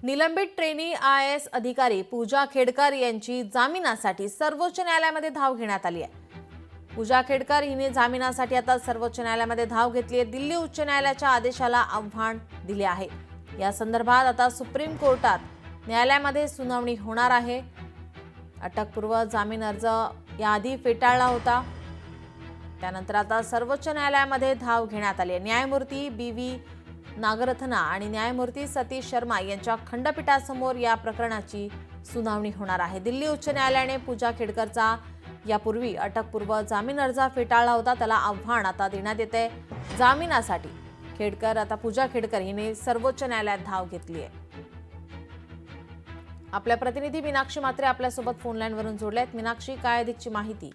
निलंबित trainee IAS अधिकारी पूजा खेडकर यांची जामिनासाठी सर्वोच्च न्यायालयामध्ये धाव घेण्यात आली आहे। पूजा खेडकर हिने जामिनासाठी आता सर्वोच्च न्यायालयामध्ये धाव घेतली आहे। दिल्ली उच्च न्यायालयाच्या आदेशाला आव्हान दिले आहे। या संदर्भात आता सुप्रीम कोर्टात न्यायालयामध्ये सुनावणी होणार आहे। अटकपूर्व जामीन अर्ज याआधी फेटाळला होता, त्यानंतर आता सर्वोच्च न्यायालयामध्ये धाव घेण्यात आली आहे। न्यायमूर्ती BV नागरथना आणि न्यायमूर्ती सतीश शर्मा यांच्या खंडपीठासमोर या प्रकरणाची सुनावणी होणार आहे। दिल्ली उच्च न्यायालयाने पूजा खेडकरचा यापूर्वी अटकपूर्व जामीन अर्ज फेटाळला होता, त्याला आव्हान आता देण्यात येते। जामिनासाठी पूजा खेडकर हिने सर्वोच्च न्यायालयात धाव घेतली आहे। आपल्या प्रतिनिधी मीनाक्षी मात्रे आपल्यासोबत फोन लाईनवरून जोडल्यात। मीनाक्षी, काय अधिकची माहिती?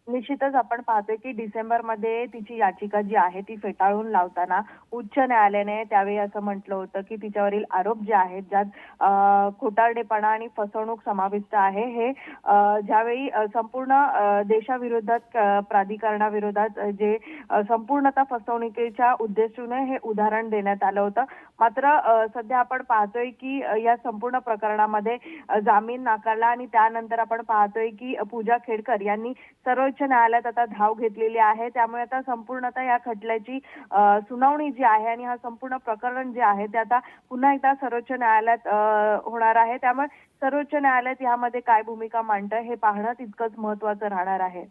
निश्चितच आपण पाहतोय की डिसेंबरमध्ये तिची याचिका जी आहे ती फेटाळून लावताना उच्च न्यायालयाने त्यावेळी असं म्हटलं होतं की तिच्यावरील आरोप जे आहेत ज्यात खोटारडेपणा आणि फसवणूक समाविष्ट आहे, हे ज्यावेळी संपूर्ण देशाविरोधात प्राधिकरणाविरोधात जे संपूर्णतः फसवणुकीच्या उद्देशाने हे उदाहरण देण्यात आलं होतं। मात्र सध्या आपण पाहतोय की या संपूर्ण प्रकरणामध्ये जामीन नाकारला आणि त्यानंतर आपण पाहतोय की पूजा खेडकर यांनी सर्वोच्च न्यायालयात आता धाव घेतलेली आहे। त्यामुळे आता संपूर्णतः या खटल्याची सुनावणी जी आहे आणि हा संपूर्ण प्रकरण जे आहे ते आता पुन्हा एकदा सर्वोच्च न्यायालयात होणार आहे। त्यामुळे सर्वोच्च न्यायालयात यामध्ये काय भूमिका मांडतं हे पाहणं तितकंच महत्त्वाचं राहणार आहे।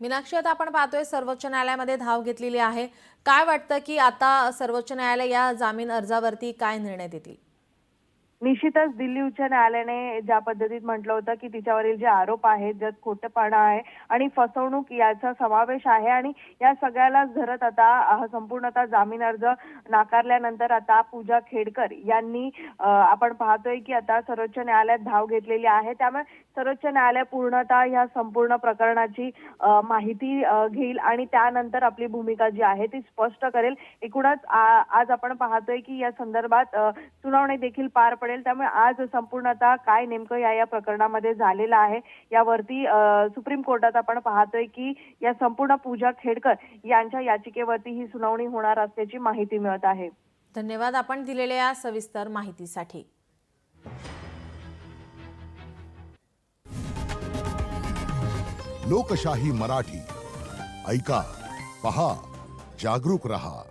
मीनाक्षी, आता आपण पाहतोय सर्वोच्च न्यायालयामध्ये धाव घेतलेली आहे। काय वाटतं की आता सर्वोच्च न्यायालय या जामीन अर्जावरती काय निर्णय देतील? निश्चितच दिल्ली उच्च न्यायालयाने ज्या पद्धतीत म्हटलं होतं की तिच्यावरील जे आरोप आहेत, ज्यात खोटेपणा आहे आणि फसवणूक याचा समावेश आहे आणि या सगळ्यालाच धरत आता हा संपूर्णतः जामीन अर्ज नाकारल्यानंतर आता पूजा खेडकर यांनी आपण पाहतोय की आता सर्वोच्च न्यायालयात धाव घेतलेली आहे। त्यामुळे सर्वोच्च न्यायालय पूर्णतः या संपूर्ण प्रकरणाची माहिती घेईल आणि त्यानंतर आपली भूमिका जी आहे ती स्पष्ट करेल। एकूणच आज आपण पाहतोय की या संदर्भात सुनावणी देखील पार पडेल। त्यामुळे आज संपूर्णतः काय नेमकं या प्रकरणामध्ये झालेलं आहे यावरती सुप्रीम कोर्टात आपण पाहतोय की या संपूर्ण पूजा खेडकर यांच्या याचिकेवरती ही सुनावणी होणार असल्याची माहिती मिळत आहे। धन्यवाद आपण दिलेल्या या सविस्तर माहितीसाठी। लोकशाही मराठी ऐका, पहा, जागरूक रहा।